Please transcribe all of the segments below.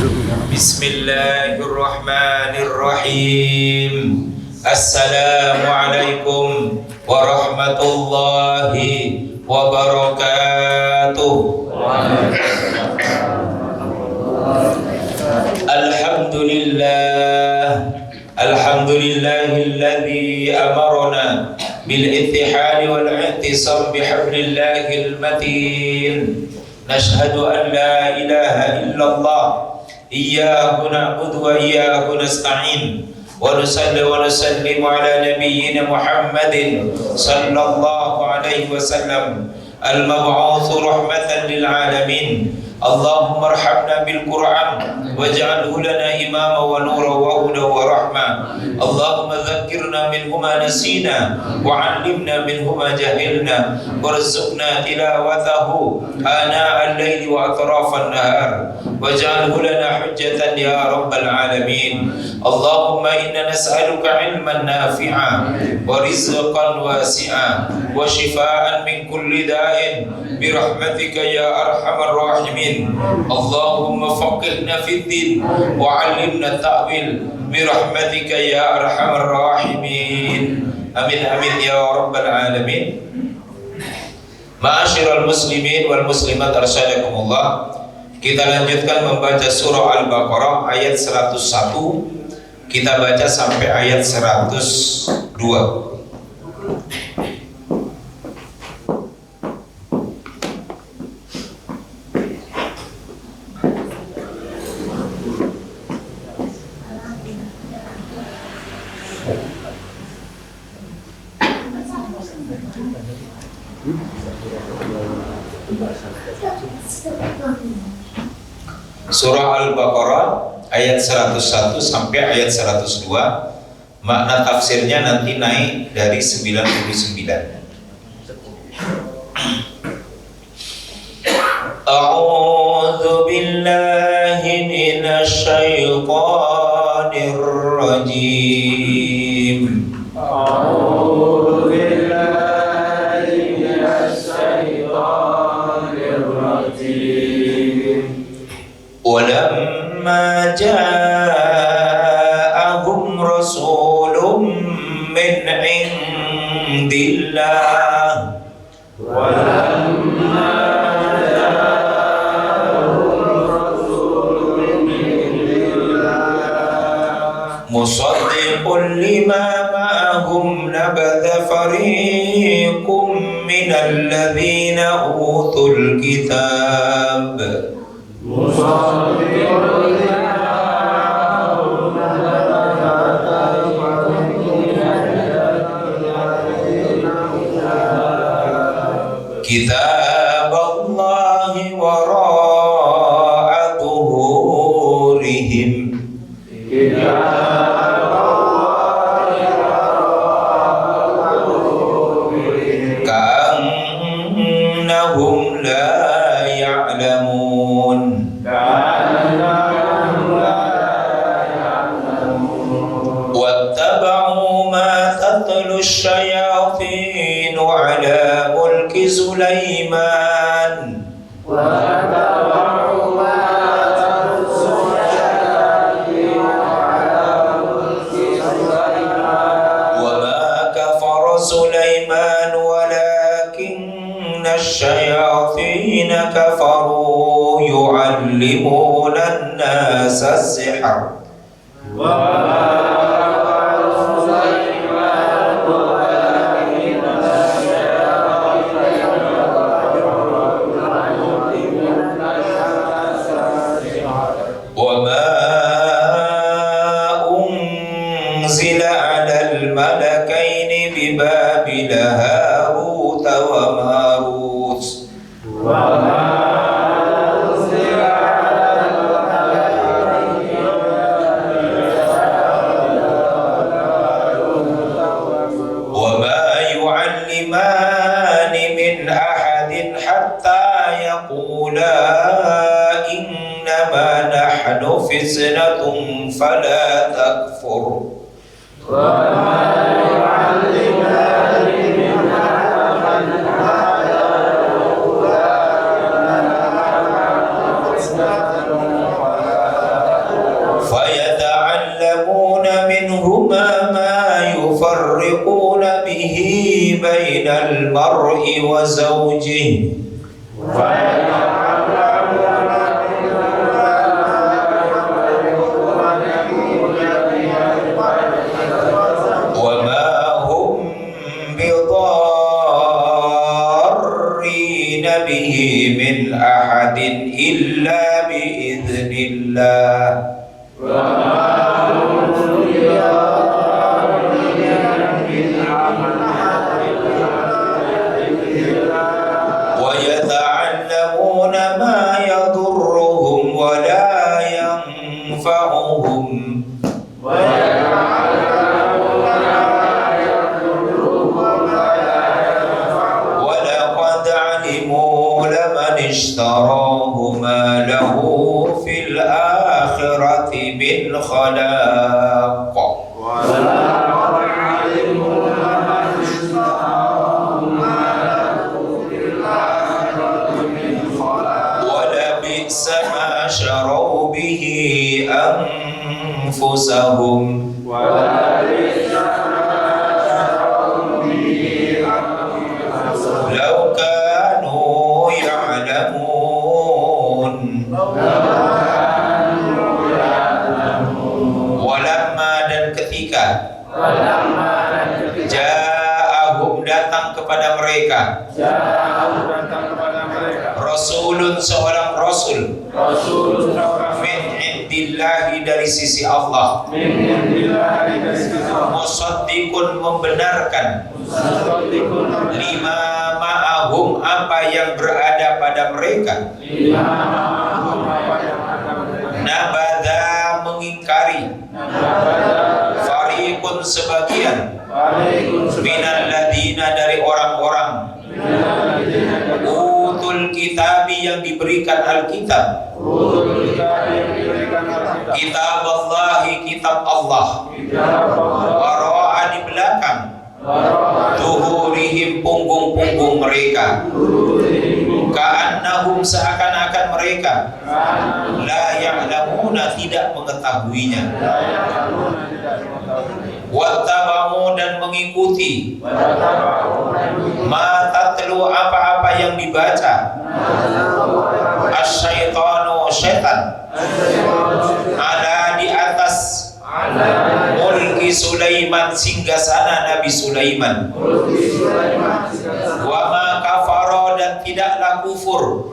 Bismillahirrahmanirrahim. Assalamualaikum warahmatullahi wabarakatuh. Alhamdulillahilladzi amarna bil ittihad wal i'tisam bihablillahil matin. Nashhadu an la ilaha illallah iyyahu na'budu wa iyyahu nasta'in wa nusalli wa nusallimu ala nabiyyina Muhammadin sallallahu alaihi wasallam al-mab'utsu rahmatan lil alamin. Allahumma arhamna bil Qur'an waj'alhu lana imama wa nura wa huda wa rahma. Allahumma dzakkirna minhu ma nasina wa 'allimna minhu ma jahilna warzuqna tilawatahu ana al-laili wa atrafan nahar waj'alhu lana hujjatan ya rabbal alamin. Allahumma inna nas'aluka 'ilman nafi'a wa rizqan wasi'a wa shifaa'an min kulli da'in bi rahmatika ya arhamar rahimin. Allahumma faqihna fid din wa 'allimna ta'wil bi rahmatika ya arhamar rahimin. Amin amin ya rabbal alamin. Ma'asyiral muslimin wal muslimat arsyadakumullah. Kita lanjutkan membaca surah Al-Baqarah ayat 101. Kita baca sampai ayat 102. Surah Al-Baqarah ayat 101 sampai ayat 102. Makna tafsirnya nanti naik dari 99. A'udzu billahi minasy syaithanir rajim. A'udzu billahi minasy syaithanir rajim. Walamma ja'ahum rasulun min indillah. Walamma ja'ahum rasulun min indillah musaddiqun lima ma'ahum nabadha fariqum minal ladzina utul kitab. Kitab Allahi wara'a zuhurihim. Ka'annahum la ya'lamun. Wattaba'u ma tatlu asy-syayatin 'ala mulki Sulaiman. Wattaba'u ma tatlu asy-syayatin 'ala mulki Sulaiman. Wa ma kafara Sulaiman walakinna asy-syayatin kafaru yu'allimuna an-nasa as-sihr. Fitnatun fala takfur. Wa ma yu'allimani min ahadin hatta yaqula innama nahnu fitnatun fala يفرقون به بين المرء وزوجه وما هم بضارين به من أحد إلا بإذن الله ويتعلمون ما يضرهم ولا ينفعهم ولقد علموا لمن اشتراه ما له في الآخرة من خلاق ولبئس ما شروا به أنفسهم لو كانوا يعلمون walamma dan ketika ja'ahum datang kepada mereka rasulun seorang rasul min indillahi dari sisi Allah musaddiqun membenarkan lima ma'ahum apa yang berada pada mereka nabadha mengingkari fariqun sebagian minal ladina dari orang-orang utul kitabi yang diberikan Alkitab kitab Allahi kitab Allah wara'a di belakang tuhurihim punggung-punggung mereka ka'annahum seakan-akan mereka la ya'lamuna tidak mengetahuinya wattaba'u dan mengikuti ma tatlu apa-apa yang dibaca asyaitanu syaitan ala di atas mulki Sulaiman singgasana Nabi Sulaiman wa ma kafara dan tidaklah kufur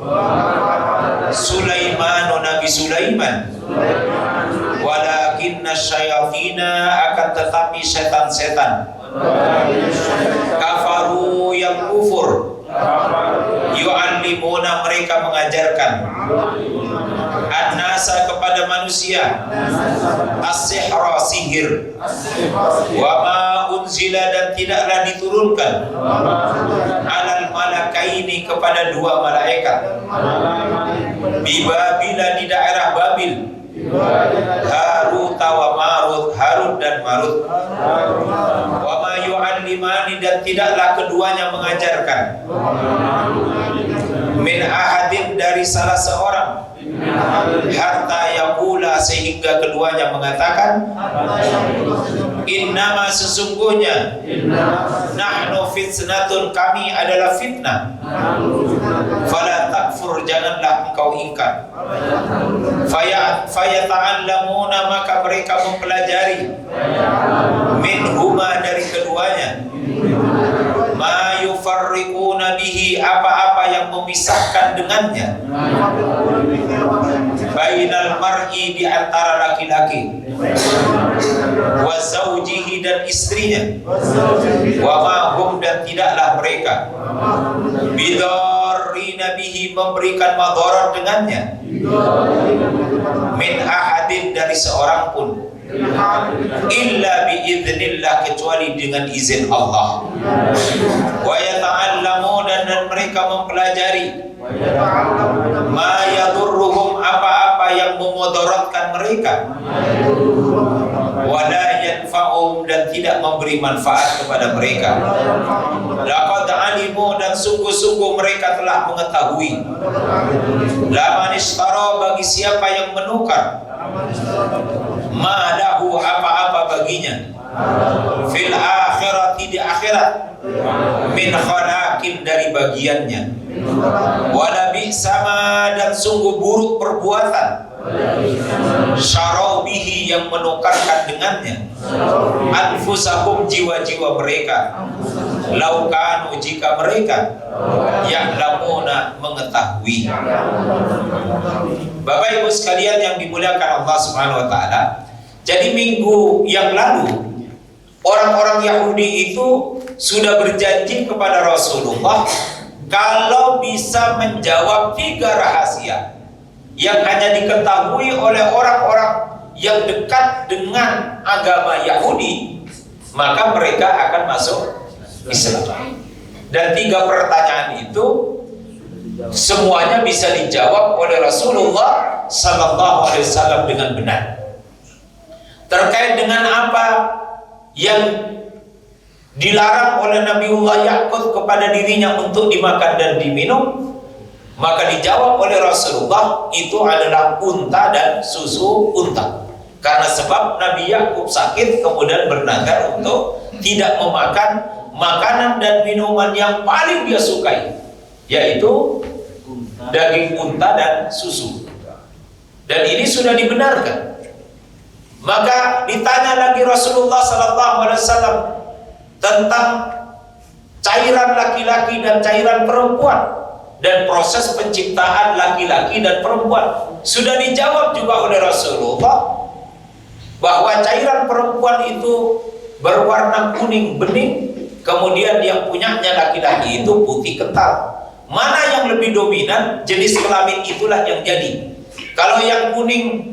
Sulaiman Nabi Sulaiman walakinna syayatina akan tetapi setan-setan kafaru yang kufur yu'allimuna mereka mengajarkan an-nasa kepada manusia as-sihra sihir wa ma unzila dan tidaklah diturunkan alal malakaini kepada dua malaikat bi Babila di daerah Babil Harut wa Marut Harut dan Marut wa ma yu'allimani dan tidaklah keduanya mengajarkan min ahadin dari salah seorang hatta yaqula sehingga keduanya mengatakan innama sesungguhnya nahnu fitnatun kami adalah fitnah fala takfur janganlah engkau ingkar fayata'allamuna maka mereka mempelajari minhuma dari keduanya ma yufarriquna bihi apa-apa yang memisahkan dengannya bainal mar'i di antara laki-laki wa zawjihi dan istrinya wa ma hum dan tidaklah mereka bidarrina bihi memberikan madarat dengannya min ahadin dari seorang pun illa biiznillah kecuali dengan izin Allah wa yata'allamu dan mereka mempelajari ma yadurruhum apa-apa yang memudaratkan mereka wala yanfa'um dan tidak memberi manfaat kepada mereka laqad alimu dan sungguh-sungguh mereka telah mengetahui laman ishtara bagi siapa yang menukar ma lahu apa-apa baginya fil akhirat akhirat. Min khalaqin, dari bagiannya. Wala bi'sama, dan sungguh buruk perbuatan. Syarau bihi, yang menukarkan dengannya. Anfusahum, jiwa-jiwa mereka. Laukanu, jika mereka ya'lamuna, mengetahui. Bapak Ibu sekalian yang dimuliakan Allah Subhanahu wa taala, jadi minggu yang lalu orang-orang Yahudi itu sudah berjanji kepada Rasulullah kalau bisa menjawab 3 rahasia yang hanya diketahui oleh orang-orang yang dekat dengan agama Yahudi, maka mereka akan masuk Islam. Dan 3 pertanyaan itu semuanya bisa dijawab oleh Rasulullah Sallallahu Alaihi Wasallam dengan benar. Terkait dengan apa yang dilarang oleh Nabiullah Yakub kepada dirinya untuk dimakan dan diminum, maka dijawab oleh Rasulullah itu adalah unta dan susu unta. Karena sebab Nabi Yakub sakit kemudian bernazar untuk tidak memakan makanan dan minuman yang paling dia sukai, yaitu daging unta dan susu. Dan ini sudah dibenarkan. Maka ditanya lagi Rasulullah Sallallahu Alaihi Wasallam tentang cairan laki-laki dan cairan perempuan dan proses penciptaan laki-laki dan perempuan. Sudah dijawab juga oleh Rasulullah bahwa cairan perempuan itu berwarna kuning bening, kemudian yang punyanya laki-laki itu putih kental. Mana yang lebih dominan, jenis kelamin itulah yang jadi. Kalau yang kuning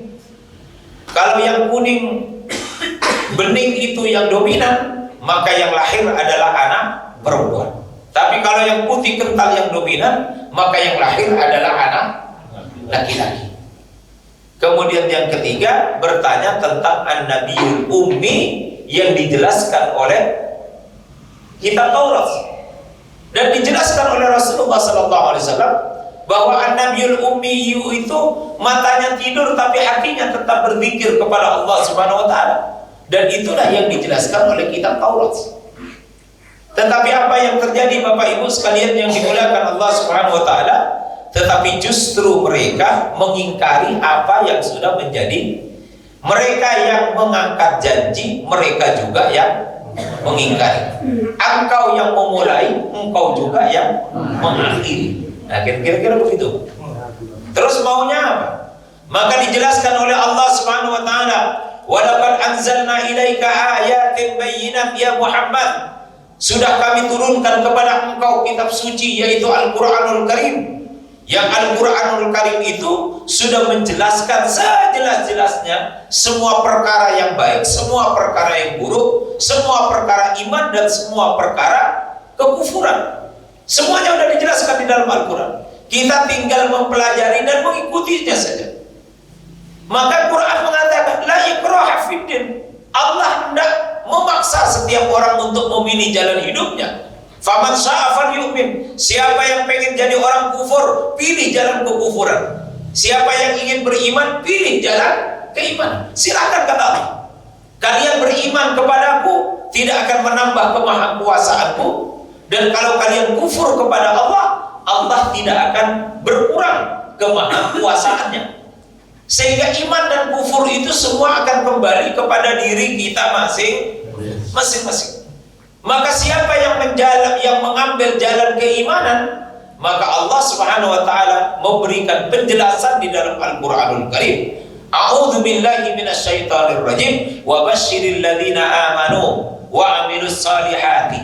bening itu yang dominan, maka yang lahir adalah anak perempuan. Tapi kalau yang putih kental yang dominan, maka yang lahir adalah anak laki-laki. Kemudian yang ketiga bertanya tentang An-Nabiyul Ummi yang dijelaskan oleh kitab Taurat dan dijelaskan oleh Rasulullah SAW bahwa An-Nabiyul Ummi itu matanya tidur tapi hatinya tetap berzikir kepada Allah Subhanahu wa taala, dan itulah yang dijelaskan oleh kitab Taurat. Tetapi apa yang terjadi Bapak Ibu sekalian yang dimuliakan Allah Subhanahu wa taala, tetapi justru mereka mengingkari apa yang sudah menjadi. Mereka yang mengangkat janji, mereka juga yang mengingkari. Engkau yang memulai, engkau juga yang mengakhiri. Nah, kira-kira begitu. Terus maunya apa? Maka dijelaskan oleh Allah Subhanahu wa taala, "Wa laqad anzalna ilaika ayatin bayyinat ya Muhammad." Sudah kami turunkan kepada engkau kitab suci, yaitu Al-Qur'anul Karim. Yang Al-Quranul Karim itu sudah menjelaskan sejelas-jelasnya semua perkara yang baik, semua perkara yang buruk, semua perkara iman dan semua perkara kekufuran. Semuanya sudah dijelaskan di dalam Al-Quran. Kita tinggal mempelajari dan mengikutinya saja. Maka Quran mengatakan la ikraha fiddin. Allah hendak memaksa setiap orang untuk memilih jalan hidupnya. Faman syaa falyu'min. Siapa yang pengen jadi orang kufur, pilih jalan kekufuran. Siapa yang ingin beriman, pilih jalan keimanan. Silakan kata Allah. Kalian beriman kepadaku tidak akan menambah kemahakuasaanku, dan kalau kalian kufur kepada Allah, Allah tidak akan berkurang kemahakuasaannya. Sehingga iman dan kufur itu semua akan kembali kepada diri kita masing-masing. Maka siapa yang mengambil jalan keimanan, maka Allah Subhanahu wa taala memberikan penjelasan di dalam Al-Qur'anul Karim. A'udzu billahi minasyaitonir rajim wa basyiril ladzina amanu wa amilus solihati.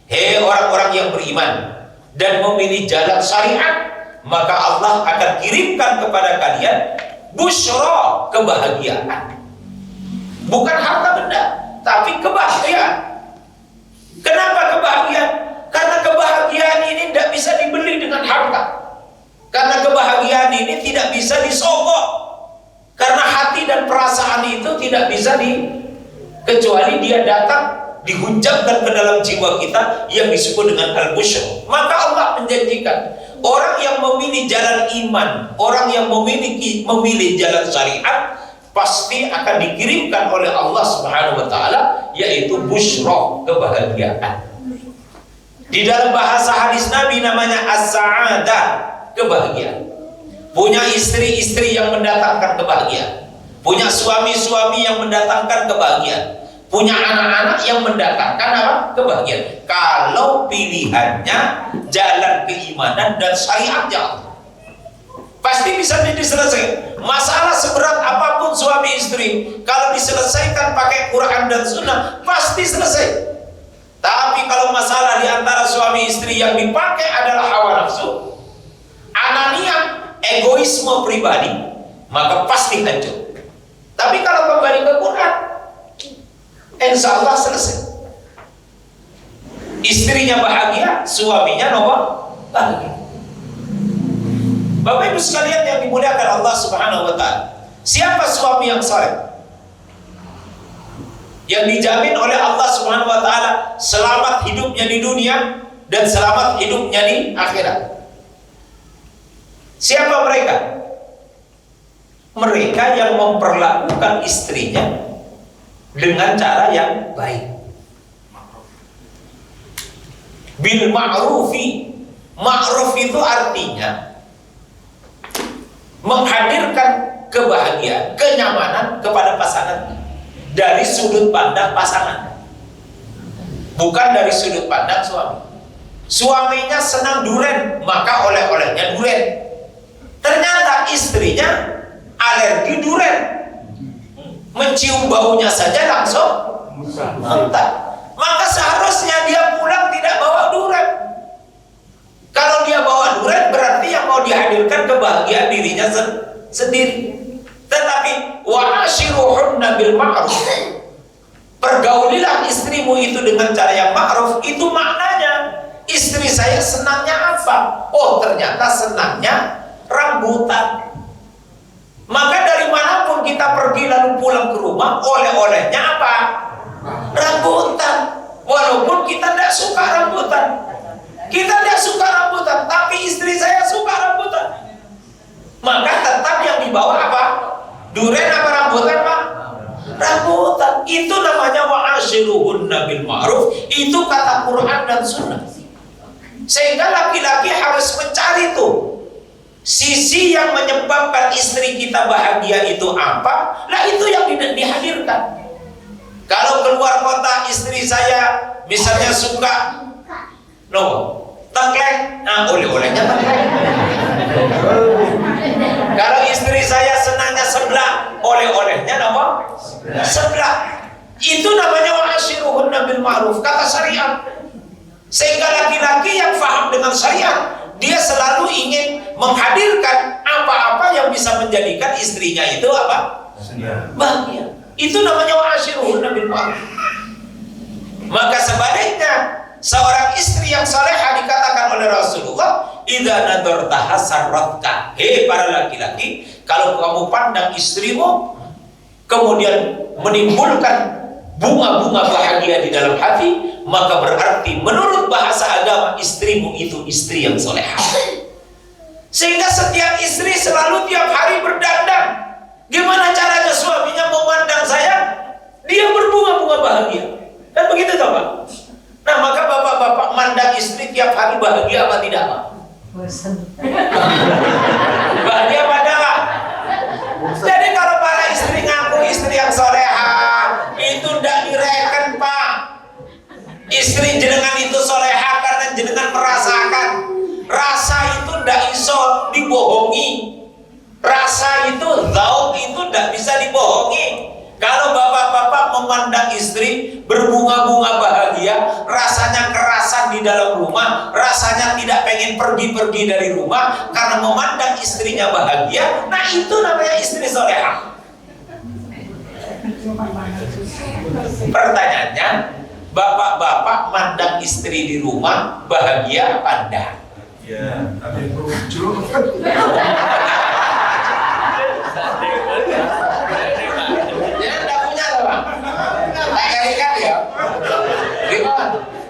Hei orang-orang yang beriman dan memilih jalan syariat, maka Allah akan kirimkan kepada kalian busyra, kebahagiaan. Bukan harta benda, tapi kebahagiaan. Kenapa kebahagiaan? Karena kebahagiaan ini tidak bisa dibeli dengan harta. Karena kebahagiaan ini tidak bisa disogok. Karena hati dan perasaan itu tidak bisa kecuali dia datang, dihunjamkan ke dalam jiwa kita yang disebut dengan al-busyra. Maka Allah menjanjikan orang yang memilih jalan iman, orang yang memilih jalan syariat, pasti akan dikirimkan oleh Allah Subhanahu wa taala, yaitu busyra, kebahagiaan. Di dalam bahasa hadis Nabi namanya as-sa'adah, kebahagiaan. Punya istri-istri yang mendatangkan kebahagiaan, punya suami-suami yang mendatangkan kebahagiaan, punya anak-anak yang mendatangkan apa? Kebahagiaan. Kalau pilihannya jalan keimanan dan syariatnya, pasti bisa diselesaikan. Masalah seberat apapun suami istri, kalau diselesaikan pakai Quran dan Sunnah, pasti selesai. Tapi kalau masalah di antara suami istri yang dipakai adalah hawa nafsu, anania, egoisme pribadi, maka pasti hancur. Tapi kalau kembali ke Quran, insya Allah selesai. Istrinya bahagia, suaminya bahagia. Bapak Ibu sekalian yang dimuliakan Allah Subhanahu wa Ta'ala, siapa suami yang saleh? Yang dijamin oleh Allah Subhanahu wa Ta'ala selamat hidupnya di dunia dan selamat hidupnya di akhirat. Siapa mereka? Mereka yang memperlakukan istrinya dengan cara yang baik. Bil ma'rufi. Ma'ruf itu artinya menghadirkan kebahagiaan, kenyamanan kepada pasangan dari sudut pandang pasangan, bukan dari sudut pandang suami. Suaminya senang duren, maka oleh-olehnya duren. Ternyata istrinya alergi duren, mencium baunya saja langsung muntah. Maka seharusnya dia pulang tidak bawa duren. Kalau dia bawa duren, berarti yang mau dihadirkan kebahagiaan dirinya sendiri. Tetapi wa'ashiruhunna bil ma'ruf, pergaulilah istrimu itu dengan cara yang ma'ruf. Itu maknanya istri saya senangnya apa? Oh, ternyata senangnya rambutan. Maka dari manapun kita pergi lalu pulang ke rumah, oleh-olehnya apa? Rambutan. Walaupun kita tidak suka rambutan, kita tidak suka rambutan, tapi istri saya suka rambutan, maka tetap yang dibawa apa? Duren apa rambutan, Pak? Rambutan. Itu namanya wa'ashiruhunna bil ma'ruf. Itu kata Quran dan Sunnah. Sehingga laki-laki harus mencari tuh sisi yang menyebabkan istri kita bahagia itu apa? Nah, itu yang dihadirkan. Kalau keluar kota istri saya misalnya suka tengkleng, nah oleh-olehnya tengkleng. Kalau istri saya senangnya seblak, oleh-olehnya seblak. Itu namanya wa'ashiruhunna bil ma'ruf, kata syariat. Sehingga laki-laki yang paham dengan syariat, dia selalu ingin menghadirkan apa-apa yang bisa menjadikan istrinya itu apa? Bahagia. Itu namanya wa'ashiruhunna bil ma'ruf. Maka sebaliknya, seorang istri yang salehah dikatakan oleh Rasulullah, idza nadartaha sarratka. Hei para laki-laki, kalau kamu pandang istrimu kemudian menimbulkan bunga-bunga bahagia di dalam hati, maka berarti menurut bahasa agama istrimu itu istri yang salehah. Sehingga setiap istri selalu tiap hari berdandan. Gimana caranya suaminya memandang saya? Dia berbunga-bunga bahagia. Kan begitu toh, Pak? Nah, maka bapak-bapak mandang istri tiap hari bahagia apa tidak, Pak? Bahagia apa tidak? Jadi kalau para istri ngaku istri yang solehah, itu tidak direken, Pak. Istri jenengan itu solehah karena jenengan merasakan. Rasa itu tidak iso dibohongi. Rasa itu, zauk itu tidak bisa dibohongi. Kalau bapak-bapak memandang istri berbunga-bunga bahagia, rasanya kerasan di dalam rumah, rasanya tidak pengen pergi-pergi dari rumah karena memandang istrinya bahagia, nah itu namanya istri solehah. Pertanyaannya, bapak-bapak mandang istri di rumah bahagia apa enggak? Ya, tapi lucu.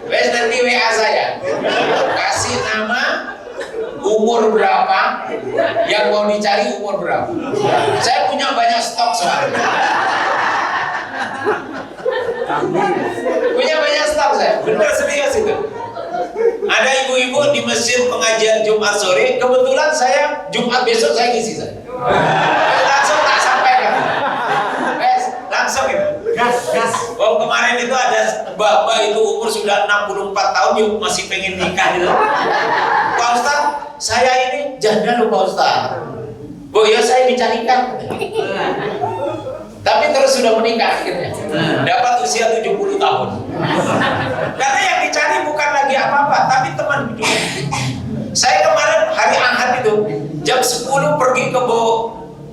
Wes nanti WA saya, kasih nama, umur berapa, yang mau dicari umur berapa. Saya punya banyak stok soalnya. Punya banyak stok saya, bener serius itu. Ada ibu-ibu di Mesir pengajian Jumat sore, kebetulan saya Jumat besok saya ngisi saya. Langsung tak sampaikan. Langsung itu. Gas. Oh, kemarin itu ada bapak itu umur sudah 64 tahun yuk masih pengen nikah gitu. Pak Ustaz, saya ini janda loh Pak Ustaz. Bu, ya saya dicarikan. Tapi terus sudah menikah akhirnya. Dapat usia 70 tahun. Karena yang dicari bukan lagi apa-apa, tapi teman hidup. Saya kemarin hari Ahad itu jam 10 pergi ke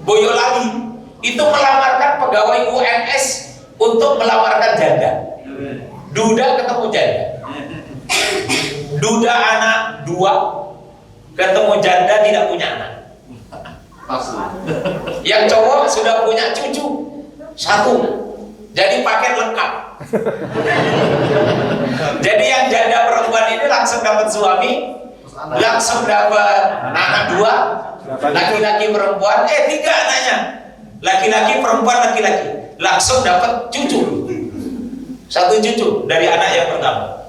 Boyolali. Itu melamarkan pegawai UNS untuk melamarkan janda. Duda ketemu janda. Duda anak 2 ketemu janda tidak punya anak. Yang cowok sudah punya cucu 1. Jadi paket lengkap. Jadi yang janda perempuan ini langsung dapat suami, langsung dapat anak 2, laki-laki perempuan, 3 anaknya. Laki-laki perempuan laki-laki, langsung dapat cucu. 1 cucu dari anak yang pertama.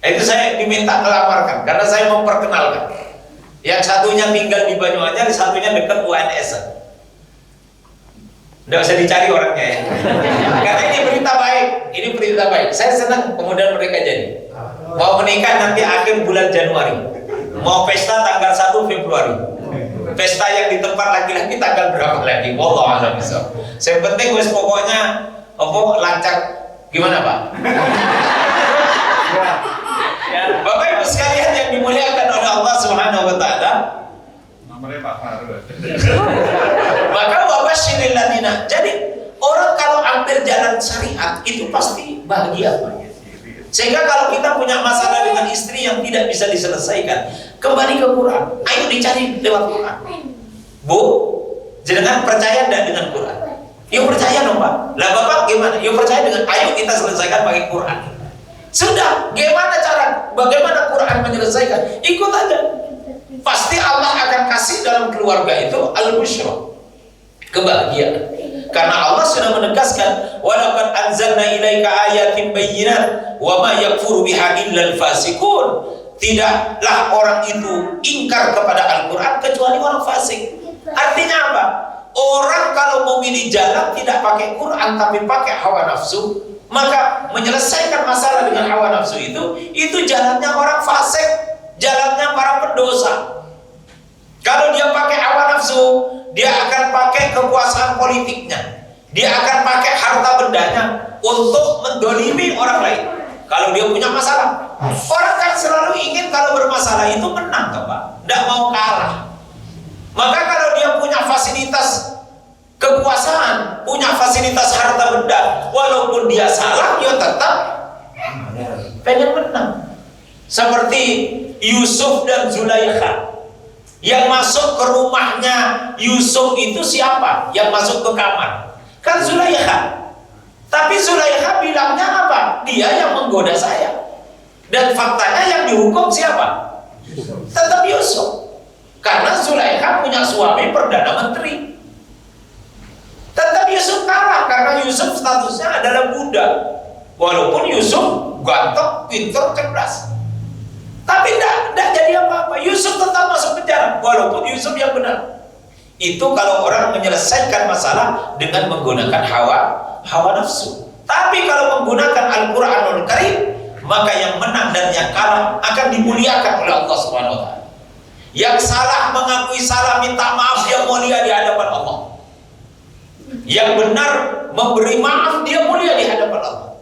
Itu saya diminta melamarkan karena saya memperkenalkan. Yang satunya tinggal di Banyuanyar, satunya dekat UNS. Nggak usah dicari orangnya ya. Karena ini berita baik. Saya senang kemudian mereka jadi. Mau menikah nanti akhir bulan Januari. Mau pesta tanggal 1 Februari. Pesta yang di tempat laki-laki tanggal berapa lagi? Wallah alam bisa. Yang penting wes pokoknya lancar. Gimana Pak? Bapak Ibu sekalian yang dimuliakan oleh Allah Subhanahu wa taala. Namanya Pak Farul. Maka wabashiril ladina. Jadi orang kalau ambil jalan syariat itu pasti bahagia. Sehingga kalau kita punya masalah dengan istri yang tidak bisa diselesaikan, kembali ke Quran. Ayo dicari lewat Quran. Bu, jangan percaya enggak dengan Quran? Yuk percaya dong Pak. Lah Bapak gimana? Yuk percaya dengan. Ayo kita selesaikan pakai Quran. Sudah, bagaimana Quran menyelesaikan? Ikut aja. Pasti Allah akan kasih dalam keluarga itu al-busyra, kebahagiaan. Karena Allah sudah menegaskan, walaqad anzalna ilaika ayatin bayyinat wa ma yakfuru biha illal fasiqun. Tidaklah orang itu ingkar kepada Al-Quran kecuali orang fasik. Artinya apa? Orang kalau memilih jalan tidak pakai Quran tapi pakai hawa nafsu, maka menyelesaikan masalah dengan hawa nafsu itu jalannya orang fasik, jalannya para pendosa. Kalau dia pakai hawa nafsu, dia akan pakai kekuasaan politiknya, dia akan pakai harta bendanya untuk mendolimi orang lain. Kalau dia punya masalah, orang kan selalu ingin kalau bermasalah itu menang, Pak, tidak mau kalah. Maka kalau dia punya fasilitas kekuasaan, punya fasilitas harta benda, walaupun dia salah, dia tetap pengen menang. Seperti Yusuf dan Zulaikha. Yang masuk ke rumahnya Yusuf itu siapa? Yang masuk ke kamar kan Zulaikha. Tapi Zulaikha bilangnya apa? Dia yang menggoda saya. Dan faktanya yang dihukum siapa? Tetap Yusuf. Karena Zulaikha punya suami perdana menteri. Tetap Yusuf kalah karena Yusuf statusnya adalah budak. Walaupun Yusuf ganteng, pintar, cerdas. Tapi tidak jadi apa-apa. Yusuf tetap masuk penjara walaupun Yusuf yang benar. Itu kalau orang menyelesaikan masalah dengan menggunakan hawa nafsu. Tapi kalau menggunakan Al-Qur'anul Karim, maka yang menang dan yang kalah akan dimuliakan oleh Allah Subhanahu wa taala. Yang salah mengakui salah, minta maaf, dia mulia di hadapan Allah. Yang benar memberi maaf, dia mulia di hadapan Allah.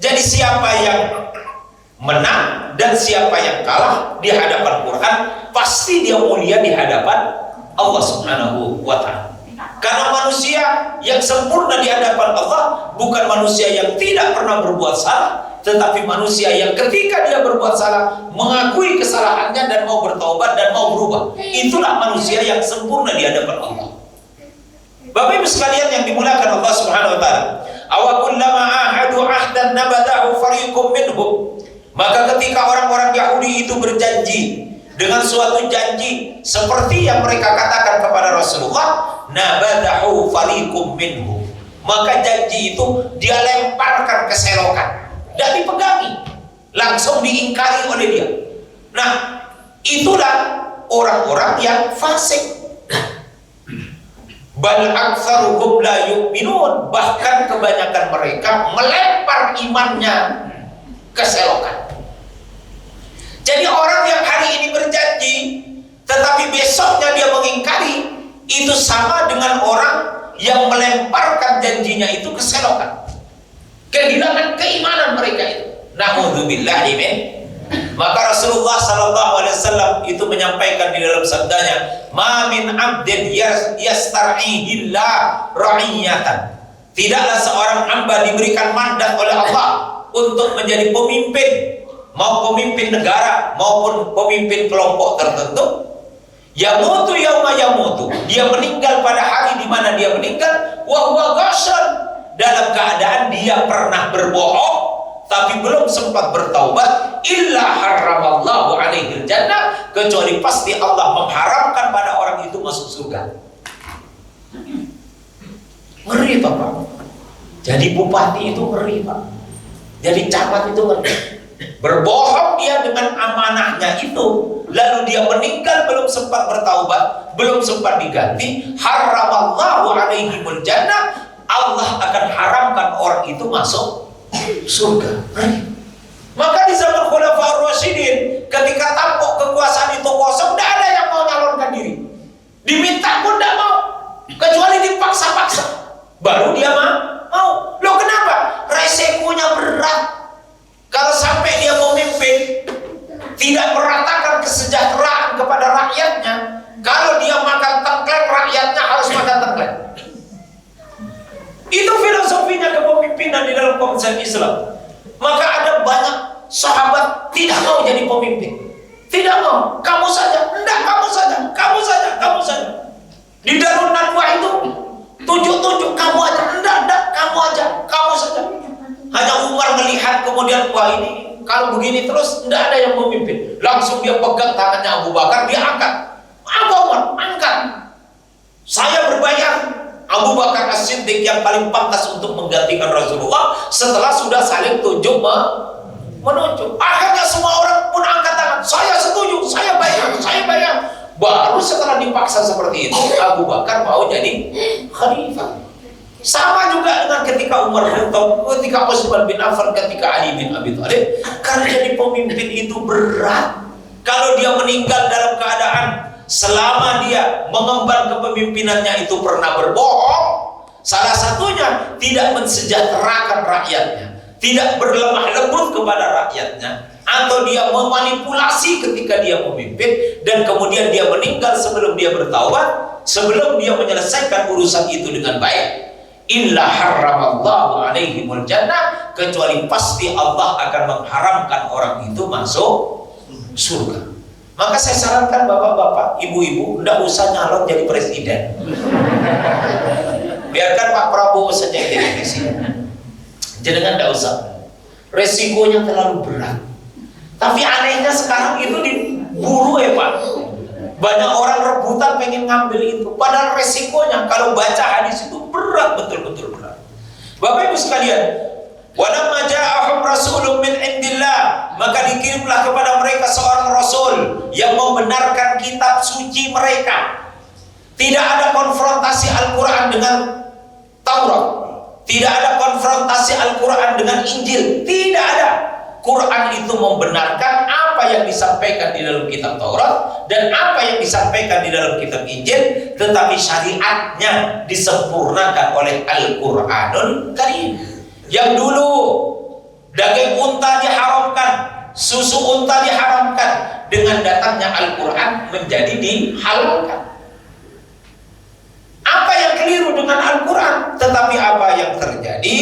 Jadi siapa yang menang dan siapa yang kalah di hadapan Quran, pasti dia mulia di hadapan Allah Subhanahu wa taala. Karena manusia yang sempurna di hadapan Allah bukan manusia yang tidak pernah berbuat salah, tetapi manusia yang ketika dia berbuat salah mengakui kesalahannya dan mau bertobat dan mau berubah. Itulah manusia yang sempurna di hadapan Allah. Bapak Ibu sekalian yang dimuliakan Allah Subhanahu wa taala, aw kullama ahadu ahdan nabadahu fariqum minhum. Maka ketika orang-orang Yahudi itu berjanji dengan suatu janji seperti yang mereka katakan kepada Rasulullah, nabadahu fariqum minhum. Maka janji itu dia lemparkan ke selokan, tidak dipegangi, langsung diingkari oleh dia. Nah, itulah orang-orang yang fasik. Bal aktsaruhum la yu'minun, bahkan kebanyakan mereka melempar imannya ke selokan. Jadi orang yang hari ini berjanji tetapi besoknya dia mengingkari, itu sama dengan orang yang melemparkan janjinya itu ke selokan. Kehilangan keimanan mereka itu. Na'udzubillahi min. Maka Rasulullah SAW itu menyampaikan di dalam sabdanya, "Ma min 'abdin yastar'ihillah ra'iyatan." Tidaklah seorang hamba diberikan mandat oleh Allah untuk menjadi pemimpin, mau pemimpin negara maupun pemimpin kelompok tertentu. Yamutu yauma yamutu, dia meninggal pada hari di mana dia meninggal, wa huwa ghashan, dalam keadaan dia pernah berbohong tapi belum sempat bertaubat, illa haramallahu alaihi jannah, kecuali pasti Allah mengharamkan pada orang itu masuk surga. Ngeri Bapak. Jadi bupati itu ngeri Pak. Jadi camat itu ngeri. Berbohong dia dengan amanahnya itu, lalu dia meninggal belum sempat bertaubat, belum sempat diganti, haramallahu alaihi jannah, Allah akan haramkan orang itu masuk surga. Maka di zaman Khulafaur Rasyidin, ketika tampuk kekuasaan itu kosong, tidak ada yang mau nyalonkan diri. Diminta pun tidak mau, kecuali dipaksa-paksa, baru dia mau. Loh kenapa? Resikonya berat. Kalau sampai dia memimpin, tidak meratakan kesejahteraan kepada rakyatnya. Kalau dia makan tengkleng, rakyatnya harus makan tengkleng. Itu filosofinya kepemimpinan di dalam konsep Islam. Maka ada banyak sahabat tidak mau jadi pemimpin. Tidak mau, kamu saja. Enggak, kamu saja. Kamu saja, kamu saja. Di Darun Nadwah itu tunjuk-tunjuk, kamu aja. Enggak, kamu aja. Kamu saja. Hanya Umar melihat kemudian, wah ini kalau begini terus enggak ada yang memimpin. Langsung dia pegang tangannya Abu Bakar, dia angkat. Apa Umar? Angkat. Saya berbayar. Abu Bakar As-Siddiq yang paling pantas untuk menggantikan Rasulullah setelah sudah saling tunjuk menunjuk. Akhirnya semua orang pun angkat tangan. Saya setuju, saya bayar, saya bayar. Baru setelah dipaksa seperti itu, Abu Bakar mau jadi khalifah. Sama juga dengan ketika Umar bin Khattab, ketika Utsman bin Affan, ketika Ali bin Abi Thalib. Karena jadi pemimpin itu berat. Kalau dia meninggal dalam keadaan selama dia mengemban kepemimpinannya itu pernah berbohong, salah satunya tidak mensejahterakan rakyatnya, tidak berlemah lembut kepada rakyatnya, atau dia memanipulasi ketika dia memimpin dan kemudian dia meninggal sebelum dia bertaubat, sebelum dia menyelesaikan urusan itu dengan baik, illa haramallahu alaihimul jannah, kecuali pasti Allah akan mengharamkan orang itu masuk surga. Maka saya sarankan bapak-bapak, ibu-ibu, tidak usah nyalon jadi presiden. Biarkan Pak Prabowo saja yang jadi presiden. Jangan, tidak usah. Resikonya terlalu berat. Tapi anehnya sekarang itu diburu ya Pak. Banyak orang rebutan pengen ngambil itu. Padahal resikonya kalau baca hadis itu berat, betul-betul berat. Bapak Ibu sekalian, walamma ja'ahum rasulun min indillah, maka dikirimlah kepada mereka seorang rasul yang membenarkan kitab suci mereka. Tidak ada konfrontasi Al-Quran dengan Taurat, tidak ada konfrontasi Al-Quran dengan Injil, tidak ada. Quran itu membenarkan apa yang disampaikan di dalam kitab Taurat dan apa yang disampaikan di dalam kitab Injil, tetapi syariatnya disempurnakan oleh Al-Quranul Karim. Yang dulu daging unta diharamkan, susu unta diharamkan, dengan datangnya Al-Quran menjadi dihalalkan. Apa yang keliru dengan Al-Quran? Tetapi apa yang terjadi?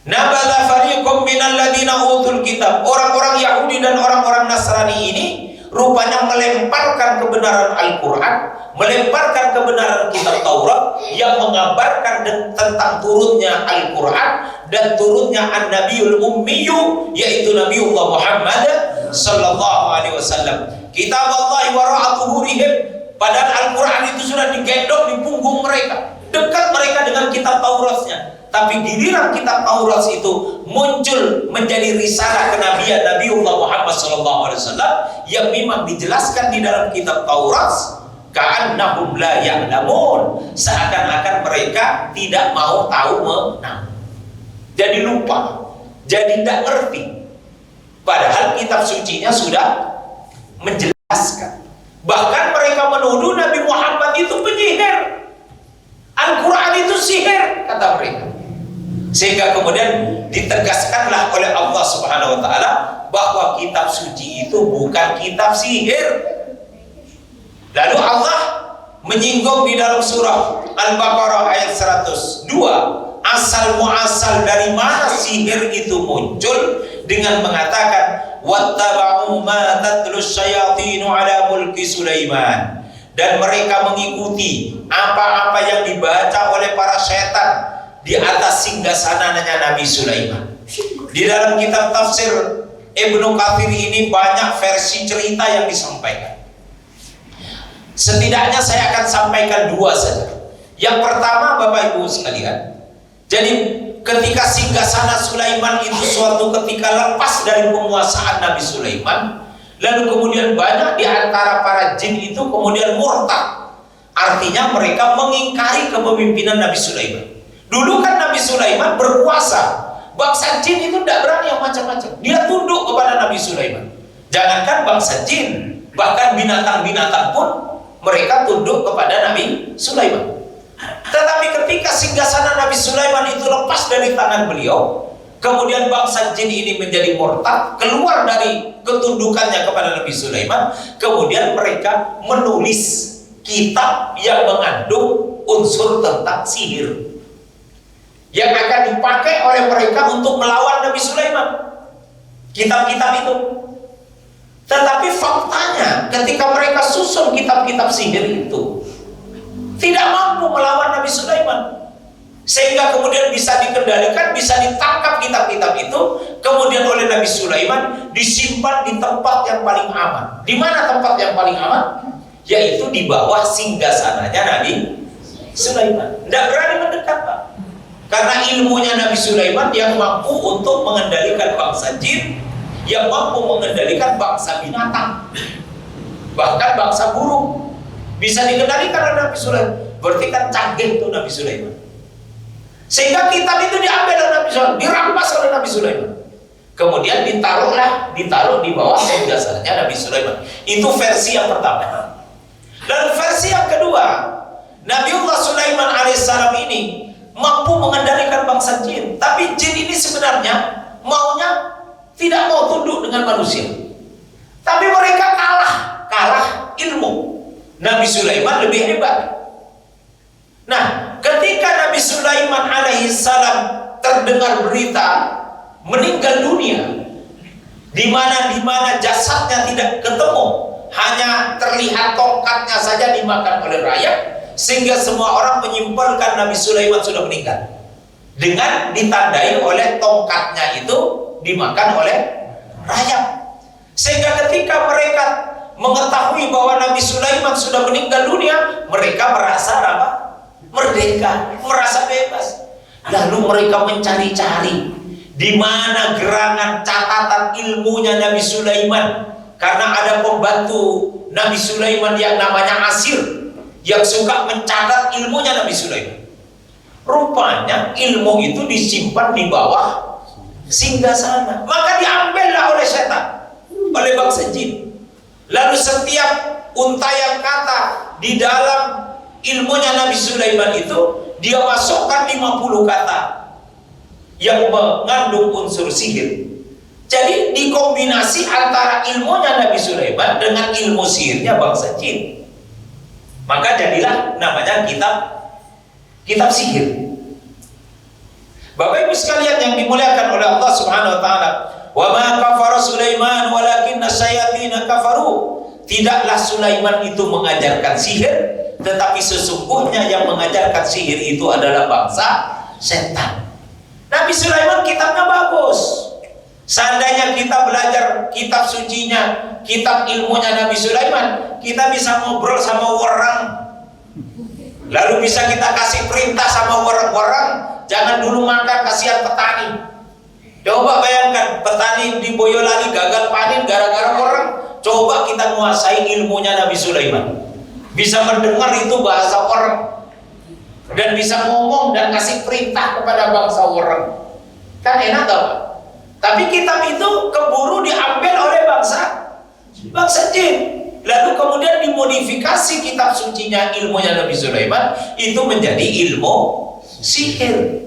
Nabadha fariqum minal ladina utul kitab. Orang-orang Yahudi dan orang-orang Nasrani ini rupanya melemparkan kebenaran Al-Quran, melemparkan kebenaran kitab Taurat yang mengabarkan tentang turunnya Al-Quran dan turunnya An-Nabiyul Ummiyu, yaitu Nabiullah Muhammad sallallahu alaihi wasallam. Kitab Allah wara'a zuhurihim, padahal Al-Quran itu sudah digendong di punggung mereka, dekat mereka dengan kitab Taurat Taurasnya. Tapi giliran kitab Taurat itu muncul menjadi risalah kenabian Nabiullah Muhammad SAW yang memang dijelaskan di dalam kitab Taurat, ka'annahum la ya'lamun, seakan-akan mereka tidak mau tahu menang. Jadi lupa, jadi tidak ngerti. Padahal kitab sucinya sudah menjelaskan. Bahkan mereka menuduh Nabi Muhammad itu penyihir. Al-Quran itu sihir, kata mereka. Sehingga kemudian ditegaskanlah oleh Allah Subhanahu wa taala bahwa kitab suci itu bukan kitab sihir. Lalu Allah menyinggung di dalam surah Al-Baqarah ayat 102, asal muasal dari mana sihir itu muncul, dengan mengatakan wattaba'u ma tatlus syayatinu ala mulki Sulaiman, dan mereka mengikuti apa-apa yang dibaca oleh para setan di atas singgasananya Nabi Sulaiman. Di dalam kitab tafsir Ibnu Katsir ini banyak versi cerita yang disampaikan. Setidaknya saya akan sampaikan dua saja. Yang pertama, Bapak Ibu sekalian, jadi ketika singgasana Sulaiman itu suatu ketika lepas dari penguasaan Nabi Sulaiman, lalu kemudian banyak di antara para jin itu kemudian murtad. Artinya mereka mengingkari kepemimpinan Nabi Sulaiman. Dulu kan Nabi Sulaiman berkuasa, bangsa jin itu tidak berani yang macam-macam. Dia tunduk kepada Nabi Sulaiman. Jangankan bangsa jin, bahkan binatang-binatang pun mereka tunduk kepada Nabi Sulaiman. Tetapi ketika singgasana Nabi Sulaiman itu lepas dari tangan beliau, kemudian bangsa jin ini menjadi murtad, keluar dari ketundukannya kepada Nabi Sulaiman, kemudian mereka menulis kitab yang mengandung unsur tentang sihir yang akan dipakai oleh mereka untuk melawan Nabi Sulaiman. Kitab-kitab itu. Tetapi faktanya ketika mereka susun kitab-kitab sihir itu tidak mampu melawan Nabi Sulaiman, sehingga kemudian bisa dikendalikan, bisa ditangkap kitab-kitab itu, kemudian oleh Nabi Sulaiman disimpan di tempat yang paling aman. Di mana tempat yang paling aman? Yaitu di bawah singgasananya Nabi Sulaiman. Tidak berani mendekat, Pak. Karena ilmunya Nabi Sulaiman yang mampu untuk mengendalikan bangsa jin, yang mampu mengendalikan bangsa binatang, bahkan bangsa burung bisa dikendalikan oleh Nabi Sulaiman. Berarti kan canggih tuh Nabi Sulaiman. Sehingga kitab itu diambil oleh Nabi Sulaiman, dirampas oleh Nabi Sulaiman. Kemudian ditaruh di bawah singgasananya Nabi Sulaiman. Itu versi yang pertama. Dan versi yang kedua, Nabiullah Sulaiman alaihissalam ini mampu mengendalikan bangsa jin, tapi jin ini sebenarnya maunya tidak mau tunduk dengan manusia. Tapi mereka kalah ilmu. Nabi Sulaiman lebih hebat. Nah, ketika Nabi Sulaiman alaihissalam terdengar berita meninggal dunia, di mana jasadnya tidak ketemu, hanya terlihat tongkatnya saja dimakan oleh rayap, sehingga semua orang menyimpulkan Nabi Sulaiman sudah meninggal, dengan ditandai oleh tongkatnya itu dimakan oleh rayap. Sehingga ketika mereka mengetahui bahwa Nabi Sulaiman sudah meninggal dunia, mereka merasa apa? Merdeka, merasa bebas. Lalu mereka mencari-cari di mana gerangan catatan ilmunya Nabi Sulaiman, karena ada pembantu Nabi Sulaiman yang namanya Asir yang suka mencatat ilmunya Nabi Sulaiman. Rupanya ilmu itu disimpan di bawah singgasana. Maka diambillah oleh setan, oleh bangsa jin. Lalu setiap untayan kata di dalam ilmunya Nabi Sulaiman itu dia masukkan 50 kata yang mengandung unsur sihir. Jadi dikombinasi antara ilmunya Nabi Sulaiman dengan ilmu sihirnya bangsa jin. Maka jadilah namanya kitab sihir. Bapak Ibu sekalian yang dimuliakan oleh Allah Subhanahu wa taala, wa ma kafara Sulaiman walakinna syayatina kafaru. Tidaklah Sulaiman itu mengajarkan sihir, tetapi sesungguhnya yang mengajarkan sihir itu adalah bangsa setan. Nabi Sulaiman kitabnya bagus. Seandainya kita belajar kitab sucinya, kitab ilmunya Nabi Sulaiman, kita bisa ngobrol sama orang. Lalu bisa kita kasih perintah sama orang-orang, Jangan dulu makan, kasihan petani. Coba bayangkan, petani di Boyolali gagal panen gara-gara orang. Coba kita menguasai ilmunya Nabi Sulaiman, bisa mendengar itu bahasa orang, dan bisa ngomong dan kasih perintah kepada bangsa orang. Kan enak tau Pak? Tapi kitab itu keburu diambil oleh bangsa jin. Lalu kemudian dimodifikasi kitab sucinya, ilmunya Nabi Sulaiman itu menjadi ilmu sihir.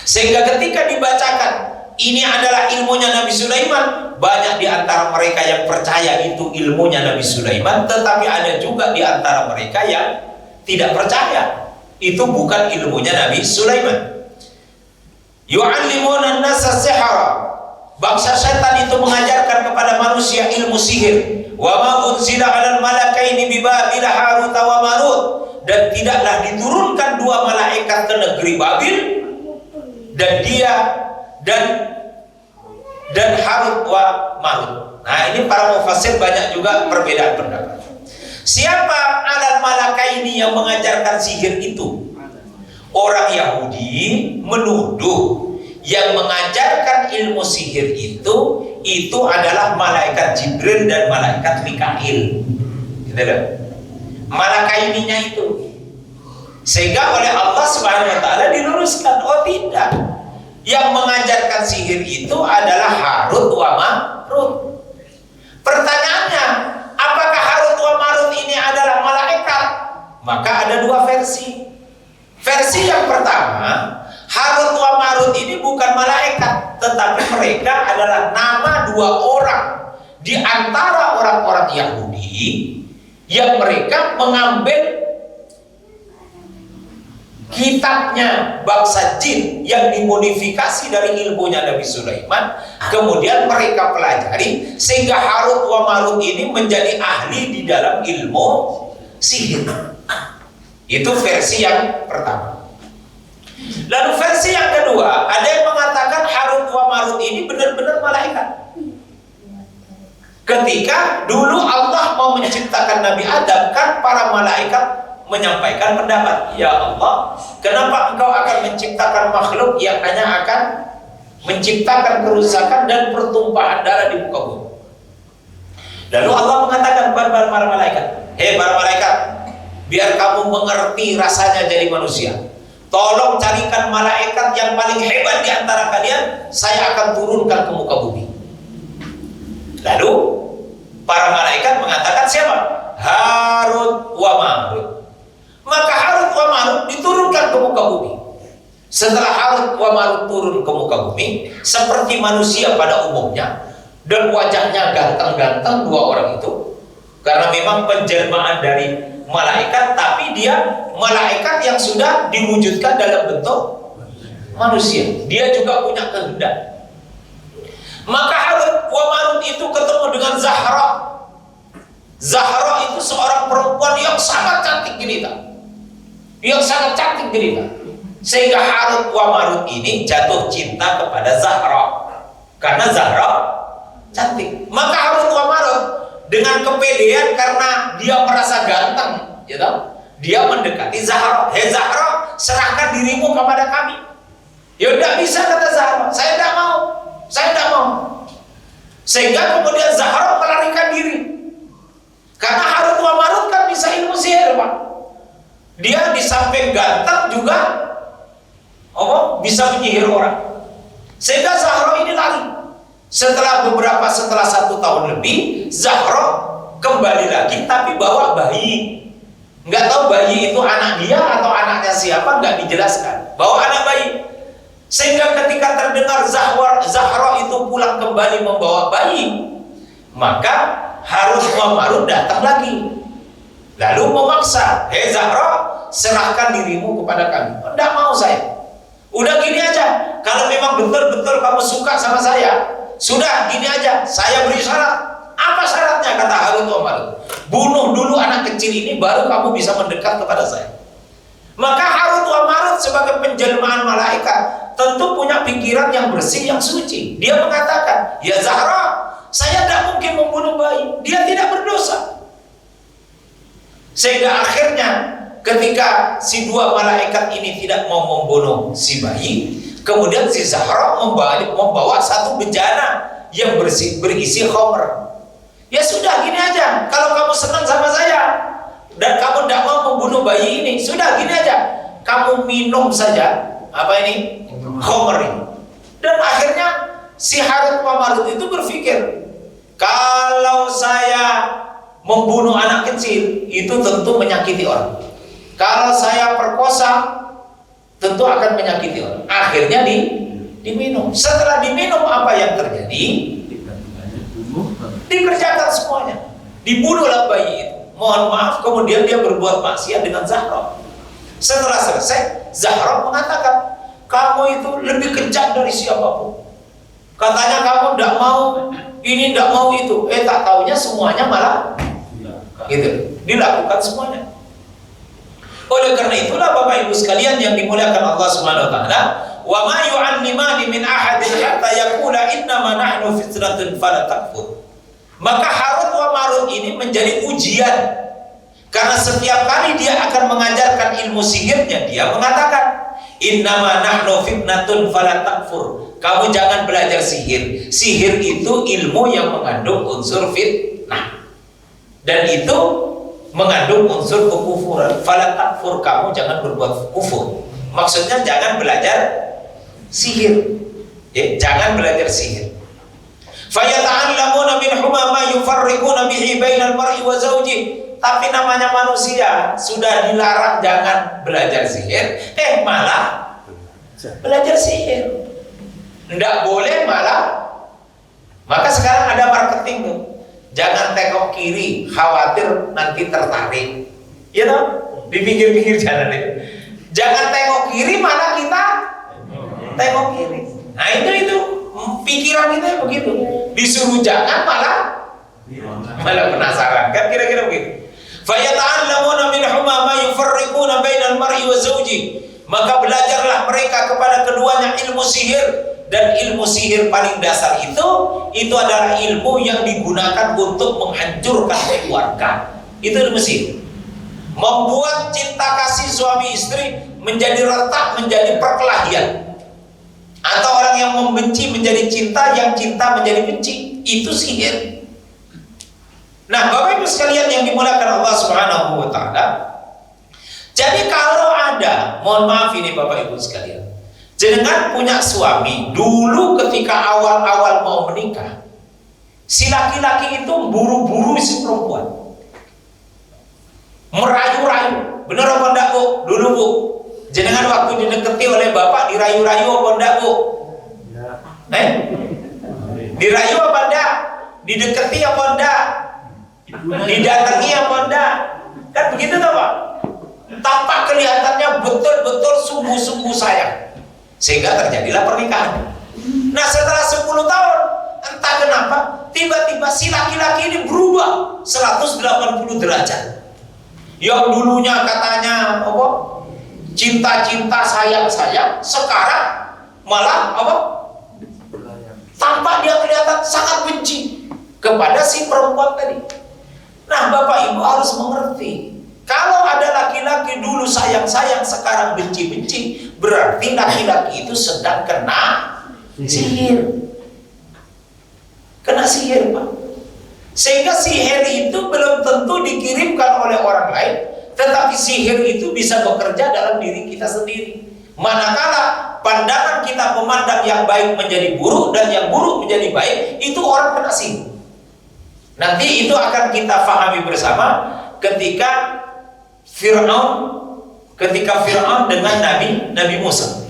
Sehingga ketika dibacakan ini adalah ilmunya Nabi Sulaiman, banyak di antara mereka yang percaya itu ilmunya Nabi Sulaiman, tetapi ada juga di antara mereka yang tidak percaya itu bukan ilmunya Nabi Sulaiman. Yu'allimuna an-nasa sihra. Bangsa setan itu mengajarkan kepada manusia ilmu sihir. Wa ma unzila 'alal malakaini bi Babil Harut wa Marut. Dan tidaklah diturunkan dua malaikat ke negeri Babil, dan dia dan Harut wa Marut. Nah, ini para mufassir banyak juga perbedaan pendapat. Siapa alal malakaini yang mengajarkan sihir itu? Orang Yahudi menuduh yang mengajarkan ilmu sihir itu adalah malaikat Jibril dan malaikat Mikail. Gitu loh. Malakaininya itu. Sehingga oleh Allah Subhanahu wa taala diluruskan, oh tidak. Yang mengajarkan sihir itu adalah Harut wa Marut. Pertanyaannya, apakah Harut wa Marut ini adalah malaikat? Maka ada dua versi. Versi yang pertama, Harut wa Marut ini bukan malaikat, tetapi mereka adalah nama dua orang di antara orang-orang Yahudi yang mereka mengambil kitabnya bangsa jin yang dimodifikasi dari ilmunya Nabi Sulaiman, kemudian mereka pelajari sehingga Harut wa Marut ini menjadi ahli di dalam ilmu sihir. Itu versi yang pertama. Lalu versi yang kedua, ada yang mengatakan Harut wa Marut ini benar-benar malaikat. Ketika dulu Allah mau menciptakan Nabi Adam, kan para malaikat menyampaikan pendapat, ya Allah, kenapa engkau akan menciptakan makhluk yang hanya akan menciptakan kerusakan dan pertumpahan darah di muka bumi? Lalu Allah mengatakan kepada para malaikat, hei para malaikat, biar kamu mengerti rasanya jadi manusia, tolong carikan malaikat yang paling hebat di antara kalian, saya akan turunkan ke muka bumi. Lalu para malaikat mengatakan siapa? Harut wa Marut. Maka Harut wa Marut diturunkan ke muka bumi. Setelah Harut wa Marut turun ke muka bumi seperti manusia pada umumnya, dan wajahnya ganteng-ganteng dua orang itu, karena memang penjelmaan dari malaikat, tapi dia malaikat yang sudah diwujudkan dalam bentuk manusia. Dia juga punya kehendak. Maka Harut wa Marut itu ketemu dengan Zahra. Zahra itu seorang perempuan yang sangat cantik jelita, sehingga Harut wa Marut ini jatuh cinta kepada Zahra karena Zahra cantik. Maka Harut wa Marut dengan kepedean karena dia merasa ganteng, gitu, dia mendekati Zahra. Hei Zahra, serahkan dirimu kepada kami. Ya tidak bisa, kata Zahra, saya tidak mau. Sehingga kemudian Zahra melarikan diri. Karena Harut wa Marut kan bisa ilmu sihir, Pak. Dia di samping ganteng juga bisa menyihir orang. Sehingga Zahra ini lari. Setelah 1 tahun lebih, Zahra kembali lagi tapi bawa bayi. Nggak tahu bayi itu anak dia atau anaknya siapa, nggak dijelaskan. Bawa anak bayi. Sehingga ketika terdengar Zahra itu pulang kembali membawa bayi, maka Harut wa Marut datang lagi. Lalu memaksa, hei Zahra, serahkan dirimu kepada kami. Tidak mau saya. Udah gini aja, kalau memang betul-betul kamu suka sama saya, sudah gini aja, saya beri syarat. Apa syaratnya, kata Harut wa Marut? Bunuh dulu anak kecil ini, baru kamu bisa mendekat kepada saya. Maka Harut wa Marut sebagai penjelmaan malaikat tentu punya pikiran yang bersih, yang suci. Dia mengatakan, ya Zahra, saya tidak mungkin membunuh bayi, dia tidak berdosa. Sehingga akhirnya ketika si dua malaikat ini tidak mau membunuh si bayi, kemudian si Zahra membawa satu bejana yang berisi khamr. Ya sudah, gini aja, kalau kamu senang sama saya dan kamu tidak mau membunuh bayi ini, sudah gini aja, kamu minum saja khamr ini. Dan akhirnya si Harut wa Marut itu berpikir, kalau saya membunuh anak kecil itu tentu menyakiti orang. Kalau saya perkosa tentu akan menyakiti orang. Akhirnya diminum. Setelah diminum, apa yang terjadi? Dikerjakan semuanya. Dibunuhlah bayi itu. Mohon maaf, kemudian dia berbuat maksiat dengan Zahra. Setelah selesai, Zahra mengatakan, kamu itu lebih kejam dari siapapun. Katanya kamu tidak mau ini, tidak mau itu. Tak taunya semuanya malah gitu, dilakukan semuanya. Oleh karena itulah Bapak Ibu sekalian yang dimuliakan Allah Subhanahu wa taala, wa ma yu'allimani min ahadin hatta yaqula innama nahnu fitratun fala takfur. Maka Harut wa Marut ini menjadi ujian, karena setiap kali dia akan mengajarkan ilmu sihirnya, dia mengatakan innama nahnu fitnatun fala takfur. Kamu jangan belajar sihir. Sihir itu ilmu yang mengandung unsur fitnah, dan itu mengandung unsur kekufuran. Fala takfur, kamu jangan berbuat kufur. Maksudnya jangan belajar sihir. Jangan belajar sihir. Fayata'allamuna minhuma ma yufarriquna bihi bainal mar'i wa zawji. Tapi namanya manusia sudah dilarang jangan belajar sihir, malah belajar sihir. Tidak boleh malah. Maka sekarang ada marketing tuh. Jangan tengok kiri, khawatir nanti tertarik. Ya toh? Di pinggir-pinggir jalan itu. Jangan tengok kiri, malah kita tengok kiri. Nah itu pikiran kita begitu. Disuruh jangan malah penasaran. Kan kira-kira begitu. Fayata'allamuna minhuma ma yufarriquna bainal mar'i wa zawji. Maka belajarlah mereka kepada keduanya ilmu sihir. Dan ilmu sihir paling dasar itu adalah ilmu yang digunakan untuk menghancurkan keluarga. Itu ilmu sihir. Membuat cinta kasih suami istri menjadi retak, menjadi perkelahian. Atau orang yang membenci menjadi cinta, yang cinta menjadi benci. Itu sihir. Nah, Bapak Ibu sekalian yang dimuliakan Allah Subhanahu wa taala. Jadi kalau ada, mohon maaf ini Bapak Ibu sekalian, jenengan punya suami, dulu ketika awal-awal mau menikah, si laki-laki itu buru-buru si perempuan, merayu-rayu. Bener apa enggak Bu? Dulu Bu, jenengan waktu didekati oleh bapak dirayu-rayu apa enggak Bu? Dirayu apa enggak? Didekati apa enggak? Didatangi apa enggak? Kan begitu toh Pak? Tampak kelihatannya betul-betul sungguh-sungguh sayang, sehingga terjadilah pernikahan. Nah setelah 10 tahun, entah kenapa tiba-tiba si laki-laki ini berubah 180 derajat. Yang dulunya katanya cinta-cinta, sayang-sayang, sekarang malah tampak dia kelihatan sangat benci kepada si perempuan tadi. Nah Bapak Ibu harus mengerti, kalau ada laki-laki dulu sayang-sayang sekarang benci-benci, berarti laki-laki itu sedang kena sihir. Kena sihir Pak. Sehingga sihir itu belum tentu dikirimkan oleh orang lain, tetapi sihir itu bisa bekerja dalam diri kita sendiri. Manakala pandangan kita memandang yang baik menjadi buruk dan yang buruk menjadi baik, itu orang kena sihir. Nanti itu akan kita fahami bersama ketika Fir'aun dengan Nabi Musa.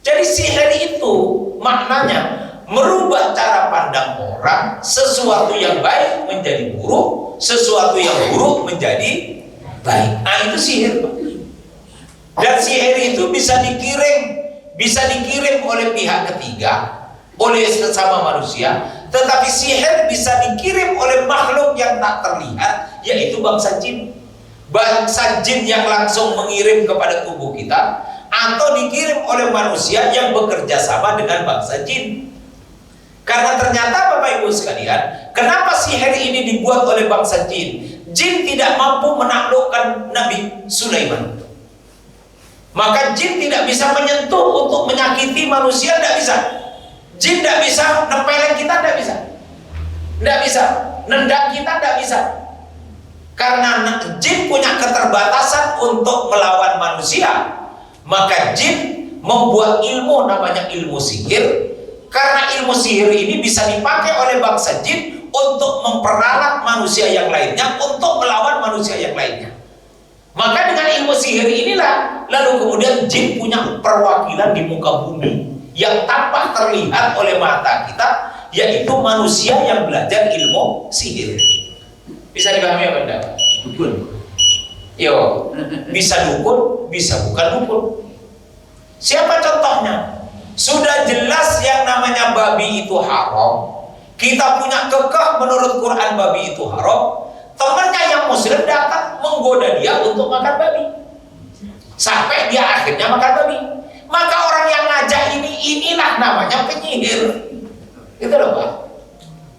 Jadi sihir itu maknanya merubah cara pandang orang, sesuatu yang baik menjadi buruk, sesuatu yang buruk menjadi baik. Nah itu sihir Pak. Dan sihir itu bisa dikirim oleh pihak ketiga, oleh sesama manusia. Tetapi sihir bisa dikirim oleh makhluk yang tak terlihat, yaitu bangsa jin. Bangsa jin yang langsung mengirim kepada tubuh kita, atau dikirim oleh manusia yang bekerja sama dengan bangsa jin. Karena ternyata Bapak Ibu sekalian, kenapa sihir ini dibuat oleh bangsa jin? jin tidak mampu menaklukkan Nabi Sulaiman. Maka jin tidak bisa menyentuh untuk menyakiti manusia, tidak bisa. Jin tidak bisa nempelin kita, tidak bisa. Tidak bisa. Nendang kita, tidak bisa. Karena jin punya keterbatasan untuk melawan manusia. Maka jin membuat ilmu namanya ilmu sihir. Karena ilmu sihir ini bisa dipakai oleh bangsa jin untuk memperalat manusia yang lainnya, untuk melawan manusia yang lainnya. Maka dengan ilmu sihir inilah lalu kemudian jin punya perwakilan di muka bumi yang tampak terlihat oleh mata kita, yaitu manusia yang belajar ilmu sihir. Bisa dipahami apa enggak? Dukun. Yo, bisa dukun, bisa bukan dukun. Siapa contohnya? Sudah jelas yang namanya babi itu haram. Kita punya kekeh menurut Quran babi itu haram. Temannya yang muslim datang menggoda dia untuk makan babi. Sampai dia akhirnya makan babi. Maka orang yang ngajak inilah namanya penyihir. Itu loh Pak.